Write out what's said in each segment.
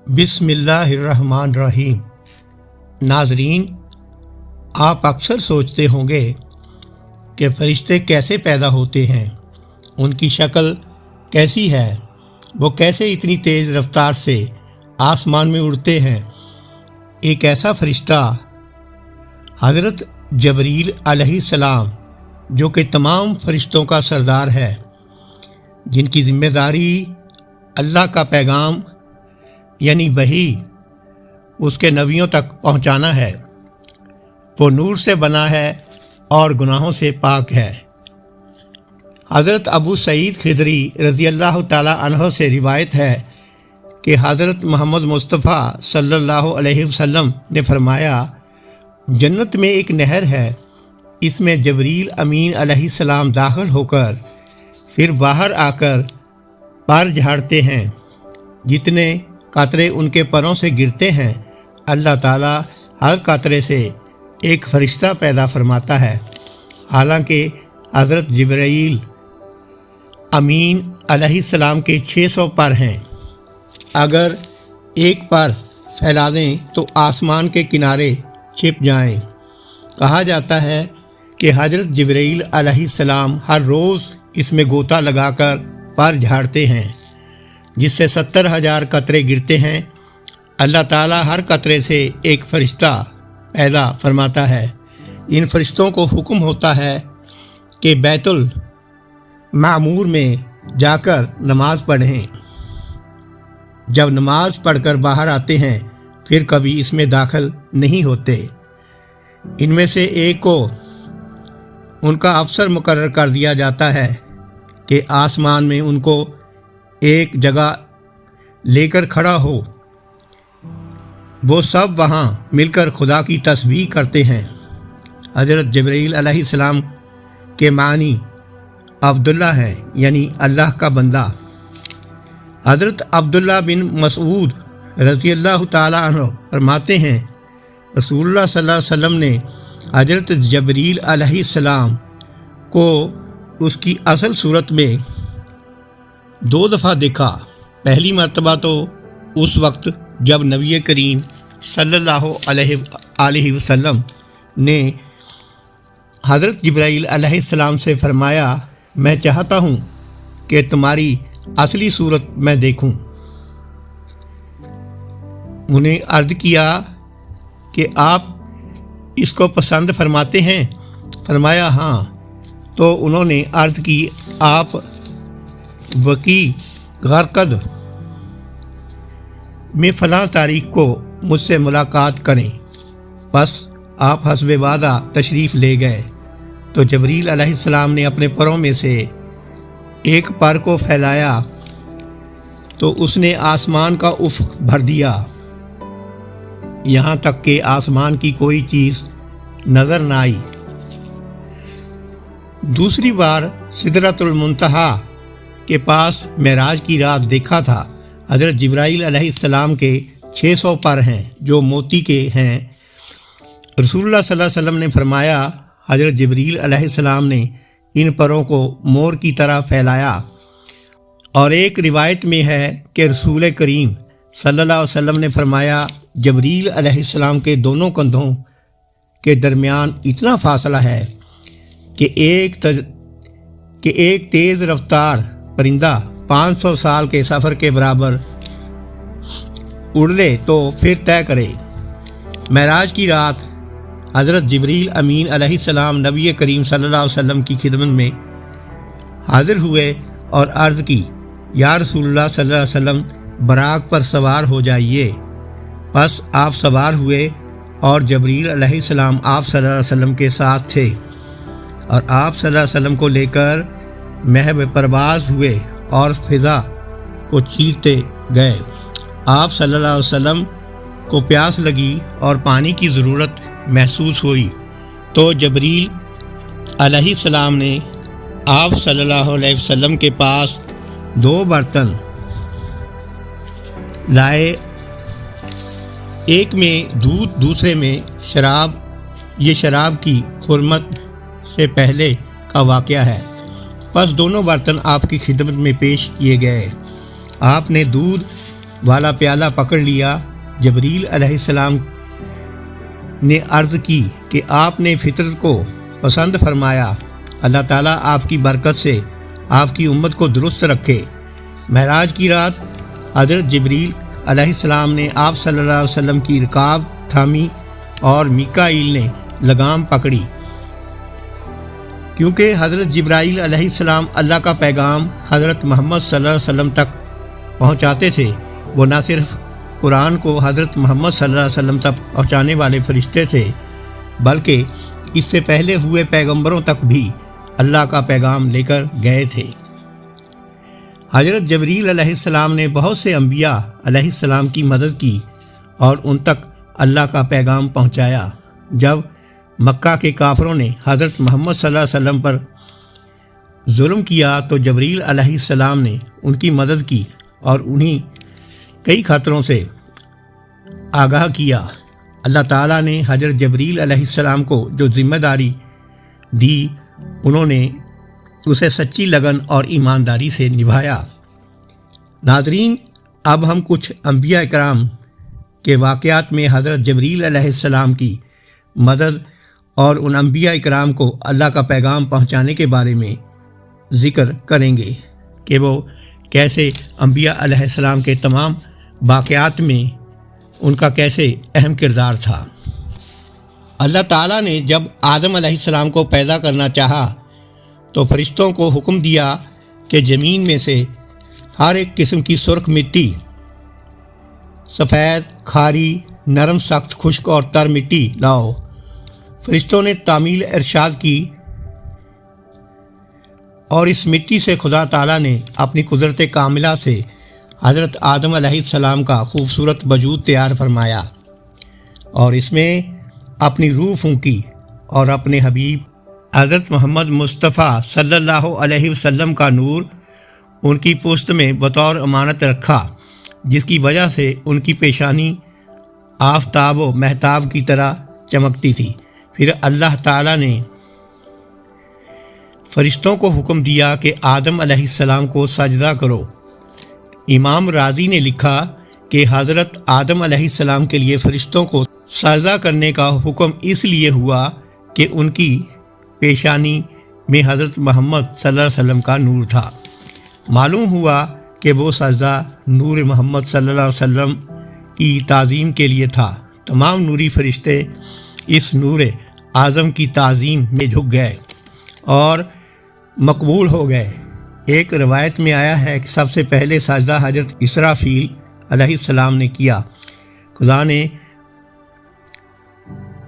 بسم اللہ الرحمن الرحیم۔ ناظرین، آپ اکثر سوچتے ہوں گے کہ فرشتے کیسے پیدا ہوتے ہیں، ان کی شکل کیسی ہے، وہ کیسے اتنی تیز رفتار سے آسمان میں اڑتے ہیں۔ ایک ایسا فرشتہ حضرت جبریل علیہ السلام، جو کہ تمام فرشتوں کا سردار ہے، جن کی ذمہ داری اللہ کا پیغام یعنی وحی اس کے نبیوں تک پہنچانا ہے، وہ نور سے بنا ہے اور گناہوں سے پاک ہے۔ حضرت ابو سعید خدری رضی اللہ تعالی عنہ سے روایت ہے کہ حضرت محمد مصطفیٰ صلی اللہ علیہ وسلم نے فرمایا، جنت میں ایک نہر ہے، اس میں جبریل امین علیہ السلام داخل ہو کر پھر باہر آ کر پر جھاڑتے ہیں، جتنے قطرے ان کے پروں سے گرتے ہیں اللہ تعالیٰ ہر قطرے سے ایک فرشتہ پیدا فرماتا ہے۔ حالانکہ حضرت جبرائیل امین علیہ السلام کے 600 پر ہیں، اگر ایک پر پھیلا دیں تو آسمان کے کنارے چھپ جائیں۔ کہا جاتا ہے کہ حضرت جبرائیل علیہ السلام ہر روز اس میں غوطہ لگا کر پر جھاڑتے ہیں، جس سے 70,000 قطرے گرتے ہیں۔ اللہ تعالیٰ ہر قطرے سے ایک فرشتہ پیدا فرماتا ہے۔ ان فرشتوں کو حکم ہوتا ہے کہ بیت المعمور میں جا کر نماز پڑھیں۔ جب نماز پڑھ کر باہر آتے ہیں پھر کبھی اس میں داخل نہیں ہوتے۔ ان میں سے ایک کو ان کا افسر مقرر کر دیا جاتا ہے کہ آسمان میں ان کو ایک جگہ لے کر کھڑا ہو، وہ سب وہاں مل کر خدا کی تسبیح کرتے ہیں۔ حضرت جبرائیل علیہ السلام کے معنی عبداللہ ہیں، یعنی اللہ کا بندہ۔ حضرت عبداللہ بن مسعود رضی اللہ تعالی عنہ فرماتے ہیں، رسول اللہ صلی اللہ علیہ وسلم نے حضرت جبرائیل علیہ السلام کو اس کی اصل صورت میں 2 دفعہ دیکھا۔ پہلی مرتبہ تو اس وقت جب نبی کریم صلی اللہ علیہ وسلم نے حضرت جبرائیل علیہ السلام سے فرمایا، میں چاہتا ہوں کہ تمہاری اصلی صورت میں دیکھوں۔ انہیں عرض کیا کہ آپ اس کو پسند فرماتے ہیں؟ فرمایا ہاں۔ تو انہوں نے عرض کی، آپ وقی غرقد میں فلاں تاریخ کو مجھ سے ملاقات کریں۔ بس آپ حسب وعدہ تشریف لے گئے تو جبریل علیہ السلام نے اپنے پروں میں سے ایک پر کو پھیلایا تو اس نے آسمان کا افق بھر دیا، یہاں تک کہ آسمان کی کوئی چیز نظر نہ آئی۔ دوسری بار سدرۃ المنتہا کے پاس معراج کی رات دیکھا تھا۔ حضرت جبرائیل علیہ السلام کے 600 پر ہیں جو موتی کے ہیں۔ رسول اللہ صلی اللہ علیہ وسلم نے فرمایا، حضرت جبرائیل علیہ السلام نے ان پروں کو مور کی طرح پھیلایا۔ اور ایک روایت میں ہے کہ رسول کریم صلی اللہ علیہ وسلم نے فرمایا، جبرائیل علیہ السلام کے دونوں کندھوں کے درمیان اتنا فاصلہ ہے کہ ایک تیز رفتار پرندہ 500 سال کے سفر کے برابر اڑ لے تو پھر طے کرے۔ معراج کی رات حضرت جبریل امین علیہ السلام نبی کریم صلی اللہ علیہ وسلم کی خدمت میں حاضر ہوئے اور عرض کی، یا رسول اللہ صلی اللہ علیہ وسلم، براق پر سوار ہو جائیے۔ بس آپ سوار ہوئے اور جبریل علیہ السلام آپ صلی اللہ علیہ وسلم کے ساتھ تھے اور آپ صلی اللہ علیہ وسلم کو لے کر محو پرواز ہوئے اور فضا کو چیرتے گئے۔ آپ صلی اللہ علیہ وسلم کو پیاس لگی اور پانی کی ضرورت محسوس ہوئی تو جبریل علیہ السلام نے آپ صلی اللہ علیہ وسلم کے پاس 2 برتن لائے، ایک میں دودھ دوسرے میں شراب۔ یہ شراب کی حرمت سے پہلے کا واقعہ ہے۔ بس دونوں برتن آپ کی خدمت میں پیش کیے گئے۔ آپ نے دودھ والا پیالہ پکڑ لیا۔ جبریل علیہ السلام نے عرض کی کہ آپ نے فطرت کو پسند فرمایا، اللہ تعالیٰ آپ کی برکت سے آپ کی امت کو درست رکھے۔ معراج کی رات حضرت جبریل علیہ السلام نے آپ صلی اللہ علیہ وسلم کی رکاب تھامی اور میکائیل نے لگام پکڑی۔ کیونکہ حضرت جبرائیل علیہ السلام اللہ کا پیغام حضرت محمد صلی اللہ علیہ وسلم تک پہنچاتے تھے، وہ نہ صرف قرآن کو حضرت محمد صلی اللہ علیہ وسلم تک پہنچانے والے فرشتے تھے، بلکہ اس سے پہلے ہوئے پیغمبروں تک بھی اللہ کا پیغام لے کر گئے تھے۔ حضرت جبریل علیہ السلام نے بہت سے انبیاء علیہ السلام کی مدد کی اور ان تک اللہ کا پیغام پہنچایا۔ جب مکہ کے کافروں نے حضرت محمد صلی اللہ علیہ وسلم پر ظلم کیا تو جبریل علیہ السلام نے ان کی مدد کی اور انہیں کئی خطروں سے آگاہ کیا۔ اللہ تعالیٰ نے حضرت جبریل علیہ السلام کو جو ذمہ داری دی، انہوں نے اسے سچی لگن اور ایمانداری سے نبھایا۔ ناظرین، اب ہم کچھ انبیاء کرام کے واقعات میں حضرت جبریل علیہ السلام کی مدد اور ان انبیاء کرام کو اللہ کا پیغام پہنچانے کے بارے میں ذکر کریں گے کہ وہ کیسے انبیاء علیہ السلام کے تمام واقعات میں ان کا کیسے اہم کردار تھا۔ اللہ تعالیٰ نے جب آدم علیہ السلام کو پیدا کرنا چاہا تو فرشتوں کو حکم دیا کہ زمین میں سے ہر ایک قسم کی سرخ مٹی، سفید، کھاری، نرم، سخت، خشک اور تر مٹی لاؤ۔ فرشتوں نے تعمیل ارشاد کی اور اس مٹی سے خدا تعالیٰ نے اپنی قدرت کاملہ سے حضرت آدم علیہ السلام کا خوبصورت وجود تیار فرمایا اور اس میں اپنی روح پھونکی اور اپنے حبیب حضرت محمد مصطفیٰ صلی اللہ علیہ وسلم کا نور ان کی پشت میں بطور امانت رکھا، جس کی وجہ سے ان کی پیشانی آفتاب و مہتاب کی طرح چمکتی تھی۔ پھر اللہ تعالیٰ نے فرشتوں کو حکم دیا کہ آدم علیہ السلام کو سجدہ کرو۔ امام رازی نے لکھا کہ حضرت آدم علیہ السلام کے لیے فرشتوں کو سجدہ کرنے کا حکم اس لیے ہوا کہ ان کی پیشانی میں حضرت محمد صلی اللہ علیہ وسلم کا نور تھا۔ معلوم ہوا کہ وہ سجدہ نور محمد صلی اللہ علیہ وسلم کی تعظیم کے لیے تھا۔ تمام نوری فرشتے اس نور اعظم کی تعظیم میں جھک گئے اور مقبول ہو گئے۔ ایک روایت میں آیا ہے کہ سب سے پہلے سجدہ حضرت اسرافیل علیہ السلام نے کیا۔ خدا نے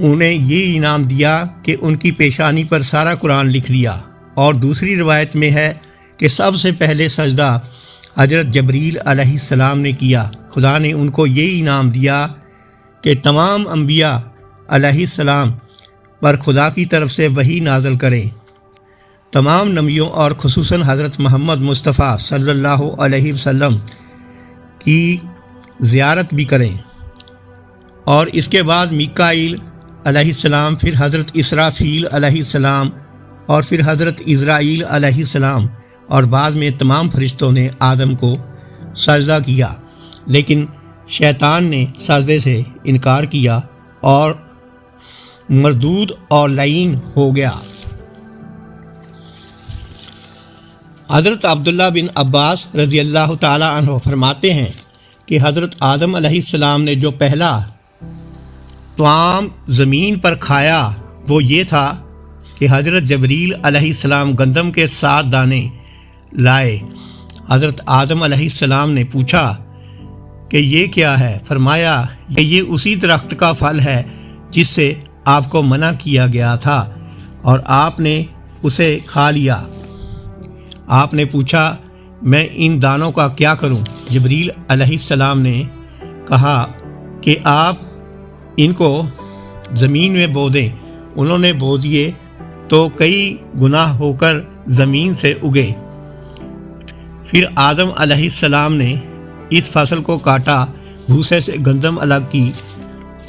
انہیں یہ انعام دیا کہ ان کی پیشانی پر سارا قرآن لکھ دیا۔ اور دوسری روایت میں ہے کہ سب سے پہلے سجدہ حضرت جبریل علیہ السلام نے کیا۔ خدا نے ان کو یہ انعام دیا کہ تمام انبیاء علیہ السلام پر خدا کی طرف سے وحی نازل کریں، تمام نبیوں اور خصوصاً حضرت محمد مصطفیٰ صلی اللہ علیہ وسلم کی زیارت بھی کریں، اور اس کے بعد میکائیل علیہ السلام، پھر حضرت اسرافیل علیہ السلام اور پھر حضرت عزرائیل علیہ السلام، اور بعد میں تمام فرشتوں نے آدم کو سجدہ کیا، لیکن شیطان نے سجدے سے انکار کیا اور مردود اور لعین ہو گیا۔ حضرت عبداللہ بن عباس رضی اللہ تعالی عنہ فرماتے ہیں کہ حضرت آدم علیہ السلام نے جو پہلا طعام زمین پر کھایا وہ یہ تھا کہ حضرت جبریل علیہ السلام گندم کے 7 دانے لائے۔ حضرت آدم علیہ السلام نے پوچھا کہ یہ کیا ہے؟ فرمایا کہ یہ اسی درخت کا پھل ہے جس سے آپ کو منع کیا گیا تھا اور آپ نے اسے کھا لیا۔ آپ نے پوچھا میں ان دانوں کا کیا کروں؟ جبریل علیہ السلام نے کہا کہ آپ ان کو زمین میں بو دیں۔ انہوں نے بو دیے تو کئی گناہ ہو کر زمین سے اگے۔ پھر آدم علیہ السلام نے اس فصل کو کاٹا، بھوسے سے گندم الگ کی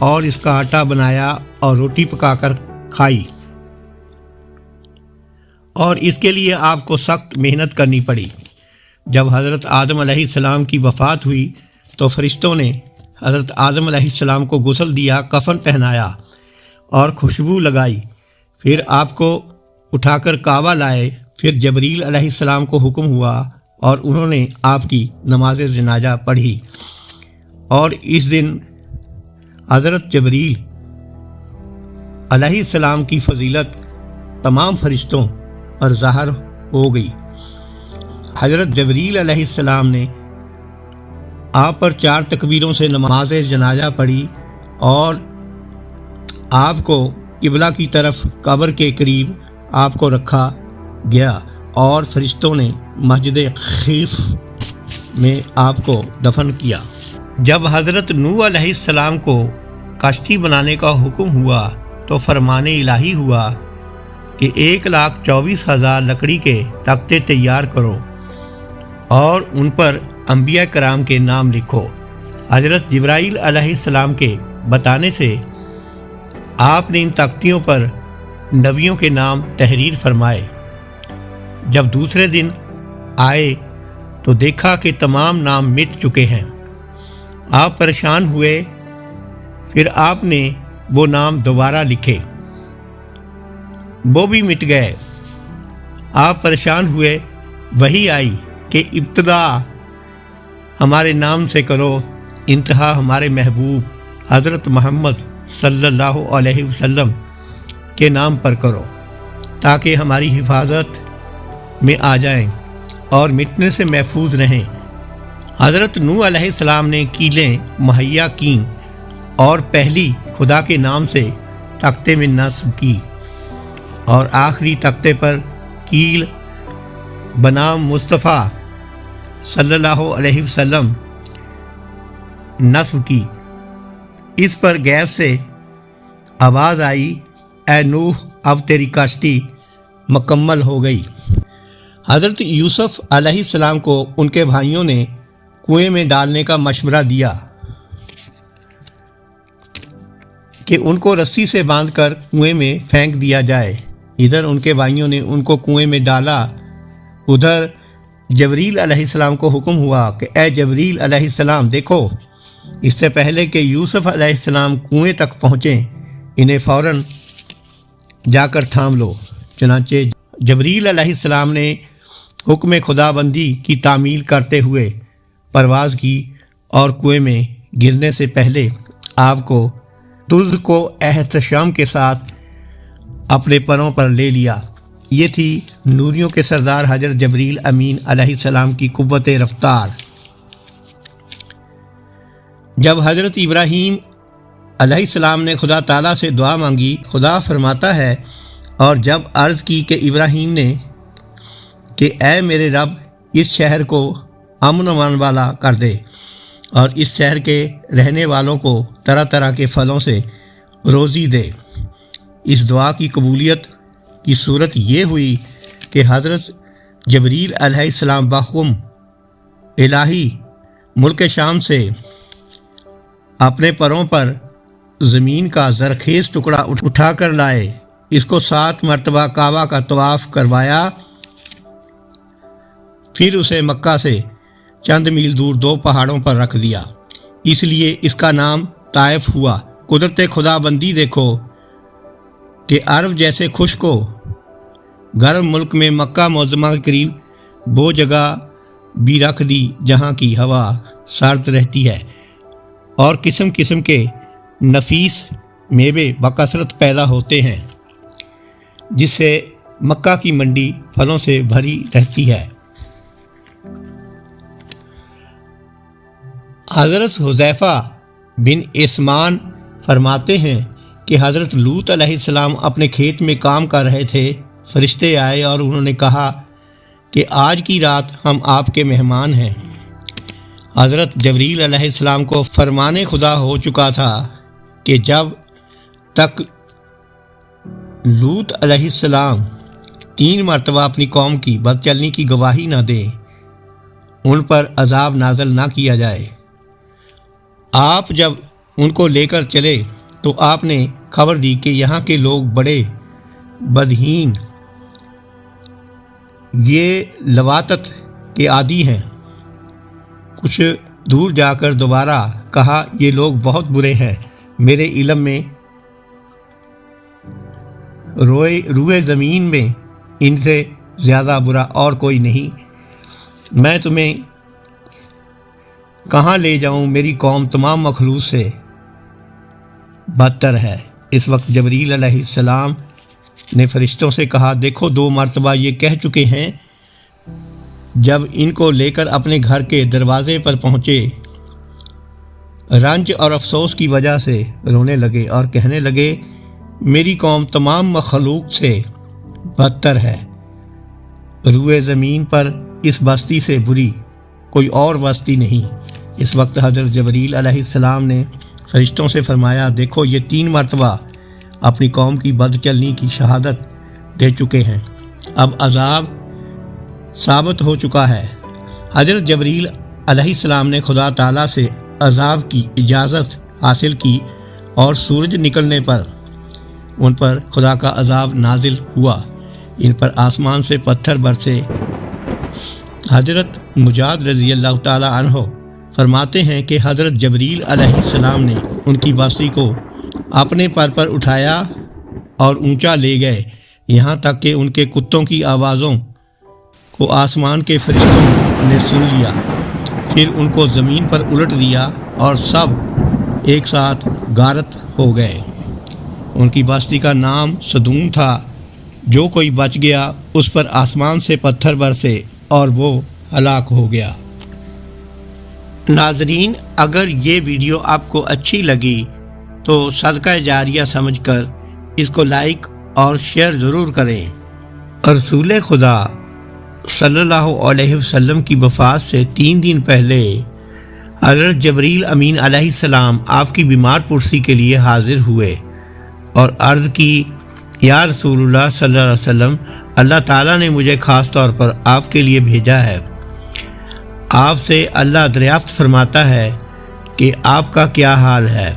اور اس کا آٹا بنایا اور روٹی پکا کر کھائی، اور اس کے لیے آپ کو سخت محنت کرنی پڑی۔ جب حضرت آدم علیہ السلام کی وفات ہوئی تو فرشتوں نے حضرت آدم علیہ السلام کو غسل دیا، کفن پہنایا اور خوشبو لگائی، پھر آپ کو اٹھا کر کعبہ لائے۔ پھر جبریل علیہ السلام کو حکم ہوا اور انہوں نے آپ کی نماز جنازہ پڑھی، اور اس دن حضرت جبریل علیہ السلام کی فضیلت تمام فرشتوں پر ظاہر ہو گئی۔ حضرت جبریل علیہ السلام نے آپ پر 4 تکبیروں سے نماز جنازہ پڑھی اور آپ کو قبلہ کی طرف قبر کے قریب آپ کو رکھا گیا، اور فرشتوں نے مسجد خیف میں آپ کو دفن کیا۔ جب حضرت نوح علیہ السلام کو کشتی بنانے کا حکم ہوا تو فرمان الہی ہوا کہ 1,24,000 لکڑی کے تختے تیار کرو اور ان پر انبیاء کرام کے نام لکھو۔ حضرت جبرائیل علیہ السلام کے بتانے سے آپ نے ان تختیوں پر نبیوں کے نام تحریر فرمائے۔ جب دوسرے دن آئے تو دیکھا کہ تمام نام مٹ چکے ہیں۔ آپ پریشان ہوئے، پھر آپ نے وہ نام دوبارہ لکھے، وہ بھی مٹ گئے۔ آپ پریشان ہوئے، وہی آئی کہ ابتدا ہمارے نام سے کرو، انتہا ہمارے محبوب حضرت محمد صلی اللہ علیہ وسلم کے نام پر کرو تاکہ ہماری حفاظت میں آ جائیں اور مٹنے سے محفوظ رہیں۔ حضرت نوح علیہ السلام نے کیلیں مہیا کیں اور پہلی خدا کے نام سے تختے میں نصب کی، اور آخری تختے پر کیل بنام مصطفیٰ صلی اللہ علیہ وسلم نصب کی۔ اس پر غیب سے آواز آئی، اے نوح اب تیری کشتی مکمل ہو گئی۔ حضرت یوسف علیہ السلام کو ان کے بھائیوں نے کنویں میں ڈالنے کا مشورہ دیا کہ ان کو رسی سے باندھ کر کنویں میں پھینک دیا جائے۔ ادھر ان کے بھائیوں نے ان کو کنویں میں ڈالا، ادھر جبریل علیہ السلام کو حکم ہوا کہ اے جبریل علیہ السلام دیکھو، اس سے پہلے کہ یوسف علیہ السلام کنویں تک پہنچیں انہیں فوراً جا کر تھام لو۔ چنانچہ جبریل علیہ السلام نے حکم خدا بندی کی تعمیل کرتے ہوئے پرواز کی اور کنویں میں گرنے سے پہلے آپ کو دز کو احتشام کے ساتھ اپنے پروں پر لے لیا۔ یہ تھی نوریوں کے سردار حضرت جبریل امین علیہ السلام کی قوت رفتار۔ جب حضرت ابراہیم علیہ السلام نے خدا تعالیٰ سے دعا مانگی، خدا فرماتا ہے، اور جب عرض کی کہ ابراہیم نے کہ اے میرے رب اس شہر کو امن و امان والا کر دے اور اس شہر کے رہنے والوں کو طرح طرح کے پھلوں سے روزی دے۔ اس دعا کی قبولیت کی صورت یہ ہوئی کہ حضرت جبریل علیہ السلام بحکم الہی ملک شام سے اپنے پروں پر زمین کا زرخیز ٹکڑا اٹھا کر لائے، اس کو 7 مرتبہ کعبہ کا طواف کروایا، پھر اسے مکہ سے چند میل دور 2 پہاڑوں پر رکھ دیا۔ اس لیے اس کا نام طائف ہوا۔ قدرت خدا بندی دیکھو کہ عرب جیسے خشک و گرم ملک میں مکہ معظمہ کے قریب وہ جگہ بھی رکھ دی جہاں کی ہوا سرد رہتی ہے اور قسم قسم کے نفیس میوے بکثرت پیدا ہوتے ہیں، جس سے مکہ کی منڈی پھلوں سے بھری رہتی ہے۔ حضرت حذیفہ بن عثمان فرماتے ہیں کہ حضرت لوط علیہ السلام اپنے کھیت میں کام کر رہے تھے، فرشتے آئے اور انہوں نے کہا کہ آج کی رات ہم آپ کے مہمان ہیں۔ حضرت جبریل علیہ السلام کو فرمان خدا ہو چکا تھا کہ جب تک لوط علیہ السلام 3 مرتبہ اپنی قوم کی بدچلنی کی گواہی نہ دیں، ان پر عذاب نازل نہ کیا جائے۔ آپ جب ان کو لے کر چلے تو آپ نے خبر دی کہ یہاں کے لوگ بڑے بدہین، یہ لواطت کے عادی ہیں، کچھ دور جا کر دوبارہ کہا یہ لوگ بہت برے ہیں، میرے علم میں روئے زمین میں ان سے زیادہ برا اور کوئی نہیں، میں تمہیں کہاں لے جاؤں، میری قوم تمام مخلوق سے بدتر ہے۔ اس وقت جبریل علیہ السلام نے فرشتوں سے کہا دیکھو 2 مرتبہ یہ کہہ چکے ہیں۔ جب ان کو لے کر اپنے گھر کے دروازے پر پہنچے، رنج اور افسوس کی وجہ سے رونے لگے اور کہنے لگے میری قوم تمام مخلوق سے بدتر ہے، روئے زمین پر اس بستی سے بری کوئی اور بستی نہیں۔ اس وقت حضرت جبریل علیہ السلام نے فرشتوں سے فرمایا دیکھو یہ 3 مرتبہ اپنی قوم کی بد چلنی کی شہادت دے چکے ہیں، اب عذاب ثابت ہو چکا ہے۔ حضرت جبریل علیہ السلام نے خدا تعالیٰ سے عذاب کی اجازت حاصل کی اور سورج نکلنے پر ان پر خدا کا عذاب نازل ہوا، ان پر آسمان سے پتھر برسے۔ حضرت مجاہد رضی اللہ تعالیٰ عنہ فرماتے ہیں کہ حضرت جبریل علیہ السلام نے ان کی بستی کو اپنے پر اٹھایا اور اونچا لے گئے، یہاں تک کہ ان کے کتوں کی آوازوں کو آسمان کے فرشتوں نے سن لیا، پھر ان کو زمین پر الٹ دیا اور سب ایک ساتھ غارت ہو گئے۔ ان کی بستی کا نام صدوم تھا، جو کوئی بچ گیا اس پر آسمان سے پتھر برسے اور وہ ہلاک ہو گیا۔ ناظرین، اگر یہ ویڈیو آپ کو اچھی لگی تو صدقہ جاریہ سمجھ کر اس کو لائک اور شیئر ضرور کریں۔ رسول خدا صلی اللہ علیہ وسلم کی وفات سے 3 دن پہلے حضرت جبریل امین علیہ السلام آپ کی بیمار پرسی کے لیے حاضر ہوئے اور عرض کی یا رسول اللہ صلی اللہ علیہ وسلم، اللہ تعالیٰ نے مجھے خاص طور پر آپ کے لیے بھیجا ہے۔ آپ سے اللہ دریافت فرماتا ہے کہ آپ کا کیا حال ہے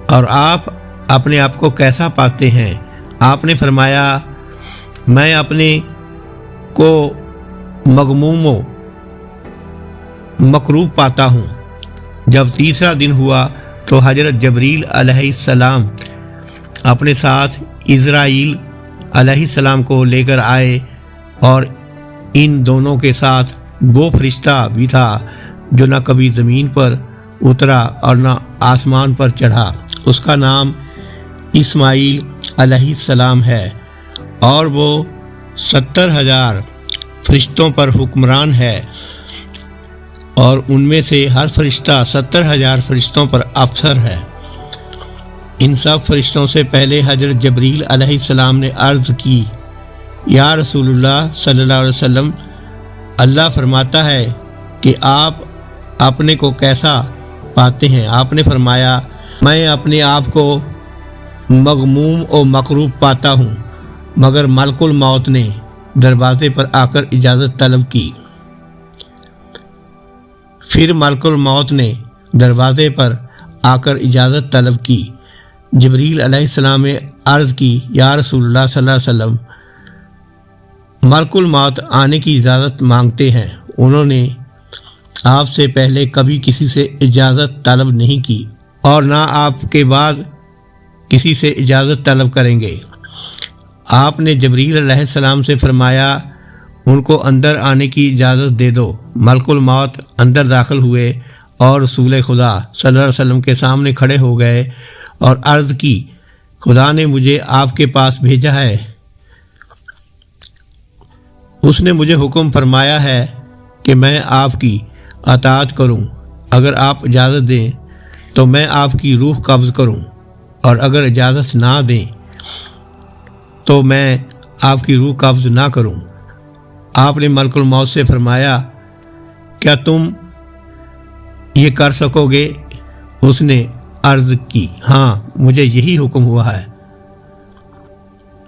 اور آپ اپنے آپ کو کیسا پاتے ہیں۔ آپ نے فرمایا میں اپنے کو مغموم و مکروب پاتا ہوں۔ جب تیسرا دن ہوا تو حضرت جبریل علیہ السلام اپنے ساتھ اسرائیل علیہ السلام کو لے کر آئے اور ان دونوں کے ساتھ وہ فرشتہ بھی تھا جو نہ کبھی زمین پر اترا اور نہ آسمان پر چڑھا، اس کا نام اسماعیل علیہ السلام ہے اور وہ 70,000 فرشتوں پر حکمران ہے اور ان میں سے ہر فرشتہ 70,000 فرشتوں پر افسر ہے۔ ان سب فرشتوں سے پہلے حضرت جبریل علیہ السلام نے عرض کی یا رسول اللہ صلی اللہ علیہ وسلم، اللہ فرماتا ہے کہ آپ اپنے کو کیسا پاتے ہیں۔ آپ نے فرمایا میں اپنے آپ کو مغموم و مکروب پاتا ہوں، مگر ملک الموت نے دروازے پر آ کر اجازت طلب کی۔ پھر ملک الموت نے دروازے پر آ کر اجازت طلب کی۔ جبریل علیہ السلام نے عرض کی یا رسول اللہ صلی اللہ علیہ وسلم، ملک الموت آنے کی اجازت مانگتے ہیں۔ انہوں نے آپ سے پہلے کبھی کسی سے اجازت طلب نہیں کی اور نہ آپ کے بعد کسی سے اجازت طلب کریں گے۔ آپ نے جبریل علیہ السلام سے فرمایا ان کو اندر آنے کی اجازت دے دو۔ ملک الموت اندر داخل ہوئے اور رسول خدا صلی اللہ علیہ وسلم کے سامنے کھڑے ہو گئے اور عرض کی خدا نے مجھے آپ کے پاس بھیجا ہے، اس نے مجھے حکم فرمایا ہے کہ میں آپ کی اطاعت کروں، اگر آپ اجازت دیں تو میں آپ کی روح قبض کروں اور اگر اجازت نہ دیں تو میں آپ کی روح قبض نہ کروں۔ آپ نے ملک الموت سے فرمایا کیا تم یہ کر سکو گے؟ اس نے عرض کی ہاں، مجھے یہی حکم ہوا ہے۔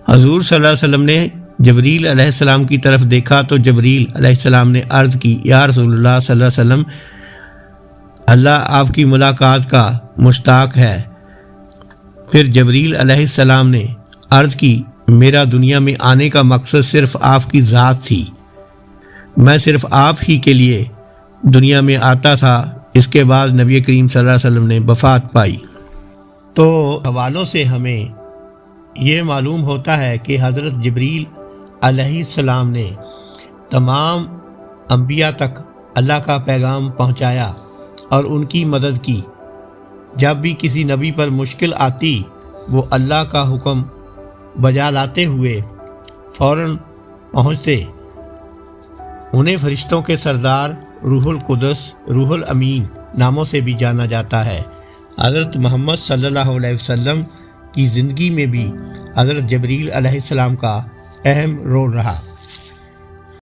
حضور صلی اللہ علیہ وسلم نے جبریل علیہ السلام کی طرف دیکھا تو جبریل علیہ السلام نے عرض کی یا رسول اللہ صلی اللہ علیہ وسلم، اللہ آپ کی ملاقات کا مشتاق ہے۔ پھر جبریل علیہ السلام نے عرض کی میرا دنیا میں آنے کا مقصد صرف آپ کی ذات تھی، میں صرف آپ ہی کے لیے دنیا میں آتا تھا، اس کے بعد نبی کریم صلی اللہ علیہ وسلم نے وفات پائی۔ تو حوالوں سے ہمیں یہ معلوم ہوتا ہے کہ حضرت جبریل علیہ السلام نے تمام انبیاء تک اللہ کا پیغام پہنچایا اور ان کی مدد کی۔ جب بھی کسی نبی پر مشکل آتی وہ اللہ کا حکم بجا لاتے ہوئے فوراً پہنچتے۔ انہیں فرشتوں کے سردار، روح القدس، روح الامین ناموں سے بھی جانا جاتا ہے۔ حضرت محمد صلی اللہ علیہ وسلم کی زندگی میں بھی حضرت جبریل علیہ السلام کا اہم رول رہا۔